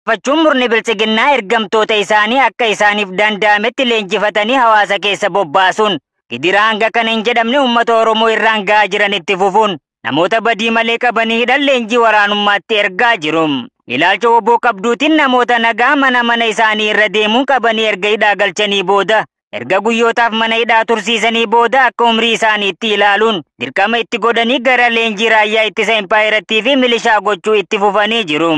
baafachuun murni bilchiginnaa ergamtoota isaanii akka isaaniif danda'ametti leenjifatanii hawaasa keessa bobbaasuun gidira hanga kan hin jedhamne uummata Oromoo irraan ga'aa jiran itti fufuun namoota badii malee qabanii hidhan leenjii waraanummaatti ergaa jiru. Ilaalcha obbo qabduutiin namoota nagaa mana isaanii irra deemuun qabanii erga hidhaa galchanii booda erga guyyootaaf mana hidhaa tursiisanii booda akka umrii isaaniitti ilaaluun dirqama itti godhanii gara leenjii raayyaa ittisa impaayerattii fi milishaa gochuu itti fufanii jiru.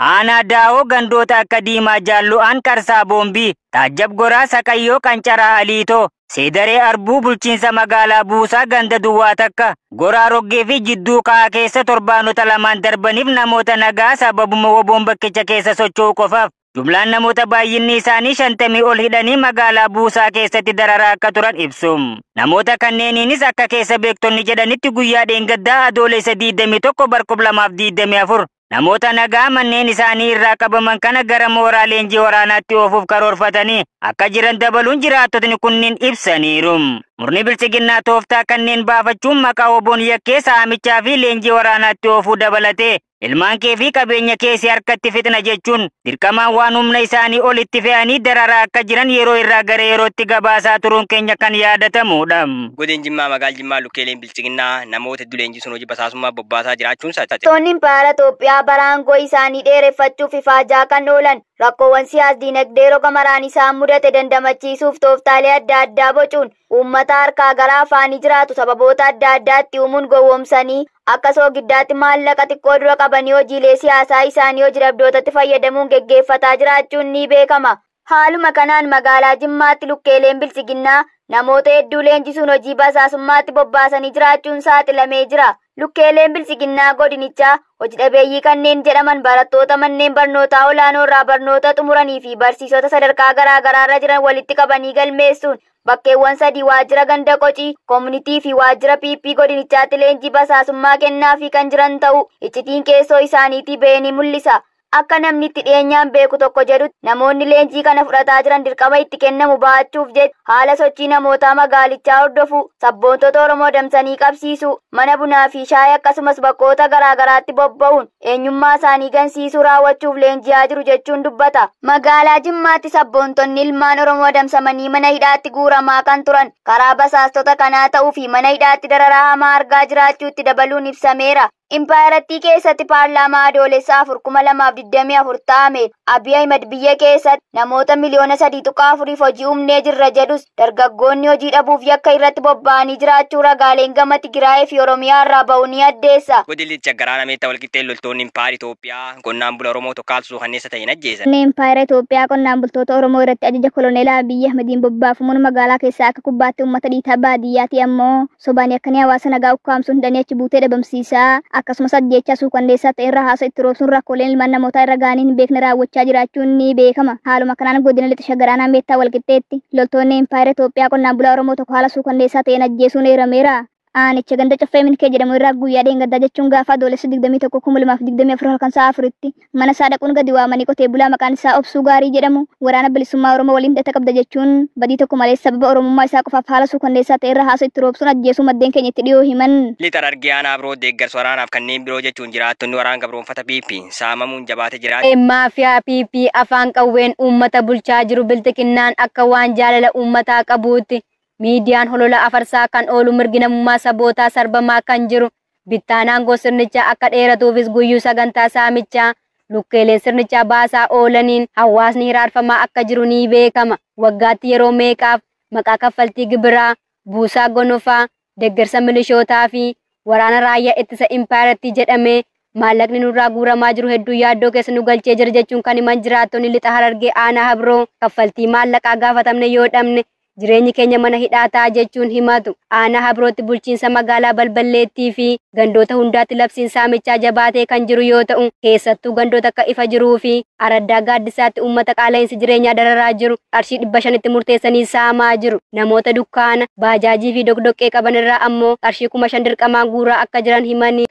Aanaa Daawoo gandoota akka Diimaa Jaallu'aan Qarsaa Boombii, Taajjab Goraa Saqayyoo Qancaraa Aliitoo, Seedaree Arbuu bulchiinsa magaalaa Buusaa ganda Duwwaa Takka, Goraa Roggee fi Jidduu Ka'aa keessa torbaanota lamaan darbaniif namoota nagaa sababuma woboon bakkicha keessa socho'uu qofaaf jumlaan namoota baay'inni isaanii 50 ol hidhanii magaalaa Buusaa keessatti dararaa akka turan ibsu. Namoota kanneeniinis akka keessa beektonni jedhanitti guyyaa dheengaddaa adoolessa 21 bara 2024 namoota nagaa manneen isaanii irraa qabaman kana gara mooraa leenjii waraanaatti oofuuf karoorfatanii akka jiran dabaluun jiraattotni kunniin ibsaniiru. Murni bilchiginnaa tooftaa kanneen baafachuun maqaa woboon yakkee saamichaa fi leenjii waraanaatti oofuu dabalatee ilmaan kee fi qabeenya keessi harkatti fixna jechuun dirqamaan waan humna isaanii olitti fe'anii dararaa akka jiran yeroo irraa gara yerootti gabaasaa turuun keenya kan yaadatamudha. Godina Jimmaa magaalaa Jimmaa lukkeeleen bilchiginnaa namoota leenjii sun hojii basaasummaa bobbaasaa jiraachuun saati. Toonni Impaayera Itoophiyaa baraangoo isaanii dheereffachuuf ifaajaa kan oolan rakkoowwan siyaas-dinagdee roga maraan isaan mudate dandamachiisuuf tooftaalee adda addaa bocuun uummata harkaa gara afaanii jiraatu sababoota adda addaatti uumuun gowwoomsanii akka soogiddaatti maallaqa xiqqoo dura qabanii hojiilee siyaasaa isaanii hojii dhabdootatti fayyadamuun geggeeffataa jiraachuun ni beekama. Haaluma kanaan magaalaa Jimmaatti lukkeeleen bilchiginnaa namoota hedduu leenjisuun hojii basaasummaatti bobbaasanii jiraachuun saaxilamee jira. Lukkeeleen bilchiginnaa godinichaa hojii dhabeeyyii kanneen jedhaman barattoota manneen barnootaa olaanoo irraa barnoota xumuranii fi barsiisota sadarkaa garaa garaarra jiran walitti qabanii galmeessuun bakkeewwan 3 waajjira ganda qocii, koominitii fi waajjira PP godinichaatti leenjii basaasummaa kennaafii kan jiran ta'uu iccitiin keessoo isaaniitii ba'ee ni mul'isa. Akka namni itti dhiyeenyaan beeku tokko jedhutti namoonni leenjii kana fudhataa jiran dirqama itti kennamu ba'achuuf jecha haala sochii namootaa magaalichaa hordofu, sabboontota Oromoo damsanii qabsiisu, mana bunaa fi shaayii akkasumas bakkoota garaa garaatti bobba'uun eenyummaa isaanii gansiisuu raawwachuuf leenji'aa jiru jechuun dubbata. Magaalaa Jimmaatti sabboontonni ilmaan Oromoo damsamanii mana hidhaatti guuramaa kan turan karaa basaastota kanaa ta'uu fi mana hidhaatti dararaa hamaa argaa jiraachuutti dabaluun ibsameera. Impaayerattii keessatti paarlaamaa adoolessaa 2024 ta'ameen Abiy Ahmed biyya keessatti namoota miliyoona 3.4 hojii humnee jirra jedhus dargaggoonni hojii dhabuuf yakka irratti bobba'anii jiraachuu ragaaleen gama Tigraay fi Oromiyaa irraa ba'uu ni addeessa. Godilicha garaana meetta walqixxee loltoonni Impaayera Itoophiyaa qonnaan bulaa Oromoo tokkaalsuu kanneessa ta'in ajjeesan. Impaayera Itoophiyaa qonnaan bultoota Oromoo irratti ajaja koloneelaa Abiy Ahmediin bobbaafamuun magaalaa keessaa akka kubbaatti uummata dhiitaa baadiyyaatti ammoo sobaanii akkanii hawaasa nagaa ukkaamsuun hidhanii achi buutee dhabamsiisaa akkasumas ajjeechaa suukanneessaa ta'e irraa haasa itti roobsuun rakkooleen ilmaan namootaa irra ga'anii hin beekne raawwachaa jiraachuun ni beekama. Haaluma kanaan godina lixa shagaraanaa meettaa walqixxeetti loltoonni Impaayera Itoophiyaa qonnaan bulaa Oromoo tokko haala suukanneessaa ta'een ajjeesuun eerameera. Aanicha ganda caffee minikee jedhamu irraa guyyaa dheengaddaa jechuun gaafa adoolessa 21 2024 halkan sa'a 4tti mana isaa dhaquun gadi waamanii qotee bulaa maqaan isaa Obsuu Gaarii jedhamu waraana bilisummaa Oromoo waliin hidhata qabda jechuun badii tokko malee sababa Oromummaa isaa qofaaf haala suukanneessaa ta'e irra haasa itti roobsuun ajjeesuu maddeen keenya itti dhiyoo himan. Lixa Harargee aanaa biroo deeggarsa waraanaaf kanneen biroo jechuun jiraattonni waraana gabroonfata PP saamamuun jabaatee jiraatu. Maafiyaa PP afaan qawween uummata bulchaa jiru bilxiginnaan akka waan jaalala uummataa qabuutti. Miidiyaan holola afarsaa kan oolu mirgi namummaa sabootaa sarbamaa kan jiru bittaanaan sirnichaa akka dheeratuufis guyyuu sagantaa saamichaa lukkeeleen sirnichaa baasaa oolaniin hawaasni hiraarfamaa akka jiru ni beekama. Waggaatti yeroo meeqaaf maqaa kaffaltii gibiraa, buusaa gonofaa, deeggarsa milishootaa fi waraana raayyaa ittisa impaayeratti jedhamee maallaqni nurraa guuramaa jiru hedduu yaaddoo keessa nu galchee jira jechuun kan himan jiraattonni lixa Harargee aanaa Habroo kaffaltii maallaqaa gaafatamne yoo dhabne jireenyi keenya mana hidhaataa jechuun himatu. Aanaa Habrootti bulchiinsa magaalaa Balballeettii fi gandoota hundaatti labsiin saamichaa jabaatee kan jiru yoo ta'u keessattuu gandoota akka Ifa jiruu fi Araddaa Gaaddisaatti uummata qaala'insi jireenyaa dararaa jiru qarshii 500tti murteessanii saamaa jiru. Namoota dukkaana baajaajii fi dogdoqqee qaban irraa ammoo qarshii 5,000 dirqamaan guuraa akka jiran himanii.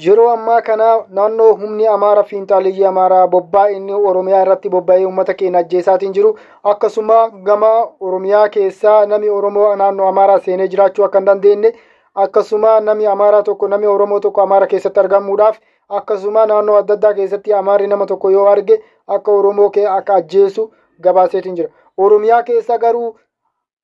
Yeroo ammaa kana naannoo humni Amaaraa fi Inxaaliyyii Amaaraa bobbaa inni Oromiyaa irratti bobba'ee uummata keenya ajjeesaatiin jiru akkasuma gama Oromiyaa keessaa namni Oromoo naannoo Amaaraa seenee jiraachuu akka hin dandeenye akkasuma namni Amaaraa tokko namni Oromoo tokko Amaaraa keessatti argamuudhaaf akkasuma naannoo adda addaa keessatti amaarri nama tokko yoo arge akka oromoo akka ajjeesu gabaaseetiin jira.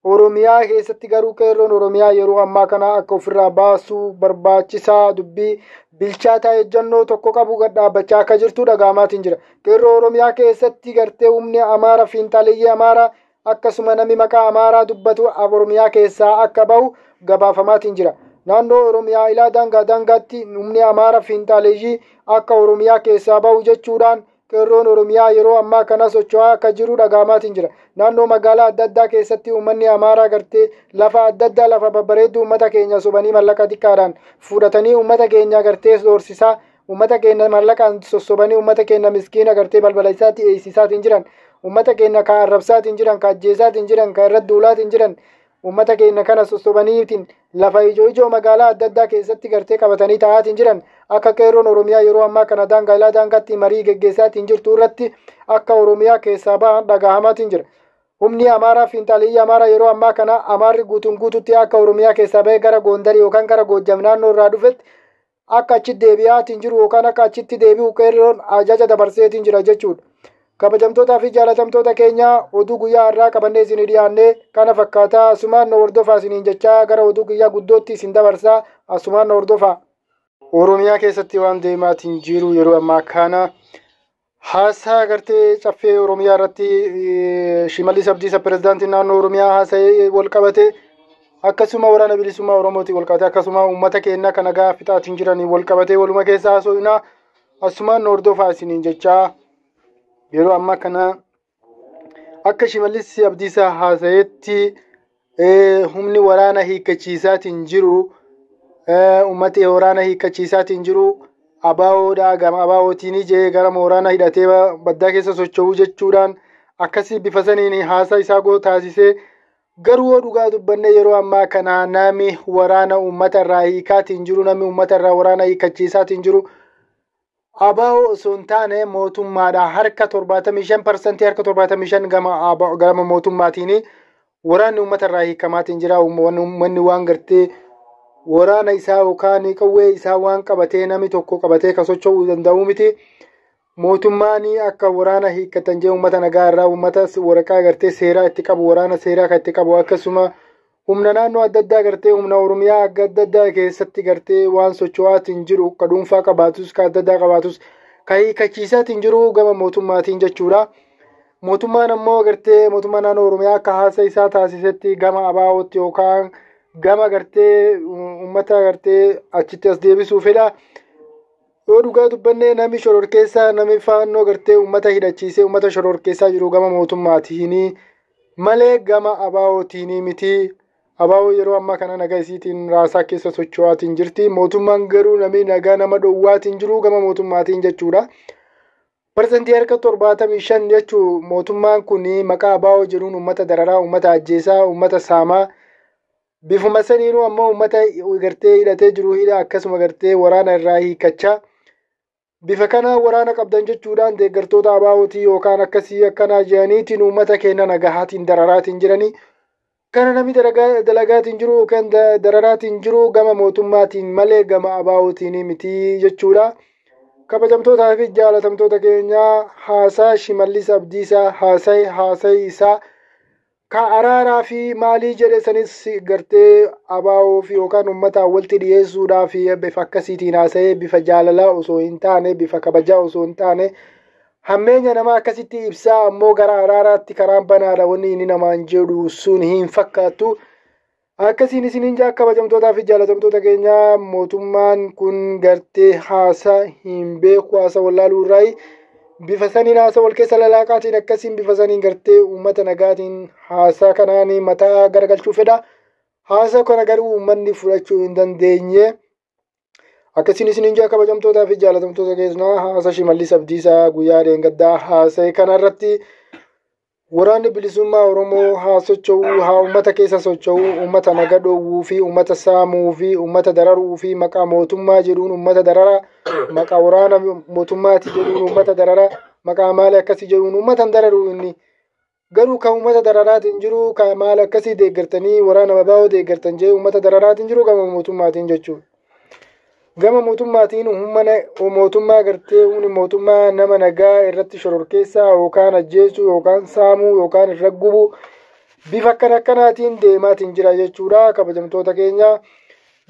Oromiyaa keessatti garuu qeerroon Oromiyaa yeroo ammaa kana akka ofirraa baasuu barbaachisaa dubbii bilchaataa ejjannoo tokko qabu gad dhaabbachaa akka jirtu dhaga'amaatiin jira. Qeerroo Oromiyaa keessatti gartee humni Amaaraa fiinxaleeyyii Amaaraa akkasuma namni maqaa Amaaraa dubbatu Oromiyaa keessaa akka bahu gabaafamaatiin jira. Naannoo Oromiyaa ilaa daangaatti humni Amaaraa fiinxaleeyyii akka Oromiyaa keessaa bahu jechuudhaan qeerroon Oromiyaa yeroo ammaa kana socho'aa akka jiru dhaga'amaatiin jira. Naannoo magaalaa adda addaa keessatti uummanni Amaaraa gartee lafa adda addaa lafa babbareedduu uummata keenya sobanii mallaqa xiqqaadhaan fudhatanii uummata keenya gartee doorsisaa uummata keenya mallaqaan sossobanii uummata keenya miskiina gartee balbala isaatti eeysisaatiin jiran uummata keenya ka arrabsaatiin jiran ka ajjeesaatiin jiran ka irratti duulaatiin jiran uummata keenya kana sossobaniitiin lafa ijoo magaalaa adda addaa keessatti gartee qabatanii taa'aatiin jiran akka qeerroon Oromiyaa yeroo ammaa kana daangaatti marii geggeessaatiin jirtu irratti akka Oromiyaa keessaa bahan dhaga'amaatiin jira. Humni Amaaraa fiinxaleeyyii Amaaraa yeroo ammaa kana Amaarri guututti akka Oromiyaa keessaa bahee gara Gondarii yookaan gara Goojjam naannoo irraa dhufetti akka achitti deebi'aatiin jiru yookaan akka achitti deebi'u qeerroon ajaja dabarseetiin jira jechuudha. Kabajamtootaa fi jaalatamtoota keenya oduu guyyaa har'aa qabannee isin dhiyaannee kana fakkaataa asumaan nu hordofaa isiniin jechaa gara oduu guyyaa guddootti isin dabarsaa asumaan nu hordofaa. Oromiyaa keessatti waan deemaatiin jiru yeroo ammaa kana haasaa gartee caffee Oromiyaa irratti Shimallis Abdiisaa pirezidaantiin naannoo Oromiyaa haasa'ee wal qabate akkasuma waraana bilisummaa Oromootiin wal qabate akkasuma uummata keenya kan nagaa fixaatiin jiranii wal qabate waluma keessa haasa'inaa asumaan nu hordofaa isiniin jechaa yeroo ammaa kana akka Shimallis Abdiisaa haasa'etti humni waraana hiikkachiisaatiin jiru uummati waraana hiikkachiisaatiin jiru abaawoodhaa gama abaawootiin jee gara waraana hidhatee baddaa keessa socho'uu jechuudhaan akkasii bifa saniin haasaa isaa taasisee garuu dhugaa dubbanne yeroo ammaa kana nami waraana uummata irraa hiikaatiin jiru nami uummata irraa waraana hiikkachiisaatiin jiru abaawoo osoo hin taane mootummaadha harka 75% harka 75 gama mootummaatiin waraanni uummata irraa hiikamaatiin jira. Uummanni waan gartee waraana isaa yookaan qawwee isaa waan qabatee nami tokko qabatee ka socho'uu danda'u miti. Mootummaan akka waraana hiikkatan jee uummata nagaa irraa uummata waraqaa gartee seeraa itti qabu waraana seeraa kan itti qabu akkasuma humna naannoo adda addaa gartee humna Oromiyaa adda addaa keessatti gartee waan socho'aatiin jiru ka dhuunfaa qabaatus ka adda addaa qabaatus ka hiikkachiisaatiin jiru gama mootummaatiin jechuudha. Mootummaan ammoo gartee mootummaa naannoo Oromiyaa akka haasa isaa taasisetti gama abaawootti yookaan gama gartee uummata gartee achitti as deebisuu fedha. Yoo dhugaa dubbanne nami shororkeessaa nami faannoo gartee uummata hidhachiisee uummata shororkeessaa jiru gama mootummaatiin malee gama abaawootiin miti. Abaawoo yeroo ammaa kana nagaa isiitiin raasaa keessa socho'aatiin jirti. Mootummaan garuu nami nagaa nama dhowwaatiin jiru gama mootummaatiin jechuudha. Parsantii harka 75 jechuun mootummaan kun maqaa abaawoo jedhuun uummata dararaa, uummata ajjeesaa, uummata saamaa. Bifuma saniinuu ammoo uummata gartee hidhatee jiru hidha akkasuma gartee waraana irraa hiikkachaa. Bifa kana waraana qabdan jechuudhaan deeggartoota abaawootii yookaan akkasii akkanaa jedhaniitiin uummata keenya nagahaatiin dararaatiin jiranii. Kana nami dalagaatiin jiru yookaan dararaatiin jiru gama mootummaatiin malee gama abaawootiin miti jechuudha. Kabajamtootaa fi jaalatamtoota keenya haasaa Shimallis Abdiisaa haasa'ii isaa ka araaraa fi maalii jedhe sanis gartee abaawoo fi yookaan uummataa walitti dhiyeessuudhaa fi bifa akkasiitiin haasa'ee bifa jaalalaa osoo hin taane bifa kabajaa osoo hin taane hammeenya nama akkasitti ibsaa ammoo gara araaraatti karaan banaadha wanni inni namaan jedhu sun hin fakkaattu. Akkasiin isiniin jaa kabajamtootaa fi jaalatamtoota keenya mootummaan kun gartee haasaa hin beeku haasaa wallaaluu irraa bifa saniin haasaa wal keessa lalaaqaatiin akkasiin bifa saniin gartee uummata nagaatiin haasaa kanaan mataa garagalchuu fedha. Haasaa kana garuu uummanni fudhachuu hin dandeenye. Akkasiin isiniin jaa kabajamtootaa fi jaalatamtoota keenya haasaa Shimallis Abdiisaa guyyaa dheengaddaa haasa'e kanarratti waraanni bilisummaa Oromoo haa socho'uu haa uummata keessa socho'uu uummata naga dhoowwuu fi uummata saamuu fi uummata dararuu fi maqaa mootummaa jedhuun uummata dararaa maqaa waraana mootummaati jedhuun uummata dararaa maqaa maali akkasii jedhuun uummata dararuu inni garuu kan uummata dararaatiin jiru kan maali akkasii deeggartanii waraana abaawoo deeggartan jee uummata dararaatiin jiru gama mootummaatiin jechuudha. gama mootummaatiin mootummaa gartee humni mootummaa nama nagaa irratti shororkeessaa yookaan ajjeesuu yookaan saamuu yookaan irra gubuu bifa akkanaatiin deemaatiin jira jechuudha kabajamtoota keenya.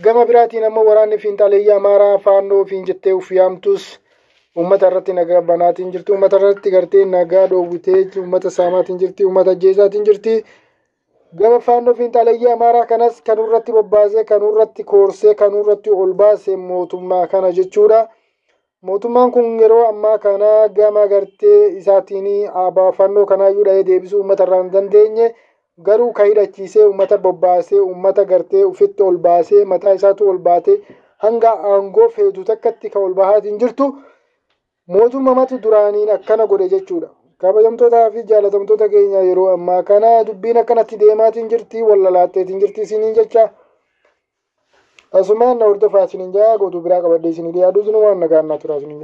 Gama biraatiin ammoo waraanni fiinxaleeyyii Amaaraa faannoo ofiin jettee uf yaamtus uummata irratti nagaa banaatiin jirti. Uummata irratti gartee nagaa dhoowwitee uummata saamaatiin jirti. Uummata ajjeesaatiin jirti. Gama faannoo fiinxaleeyyii Amaaraa kanas kan irratti bobbaasee kan irratti koorsee kan irratti ol baasee mootummaa kana jechuudha. Mootummaan kun yeroo ammaa kana gama gartee isaatiin faannoo kanaayyuu dhahee deebisuu uummata irraa hin dandeenye. Garuu kan hidhachiisee uummata bobbaasee uummata gartee ufitti ol baasee mataa isaatu ol baatee hanga aangoo feetu takkatti kan ol bahaatiin jirtu mootummamatu duraaniin akkana godhe jechuudha. Kabajamtootaa fi jaalatamtoota keenya yeroo ammaa kana dubbiin akkanatti deemaatiin jirti wallalaatteetiin jirti isiniin jecha. Asumaan na hordofaa isiniin jaa gootuu biraa qabadhee isinii dhiyaaduu waan nagaannaa turaa isiniin.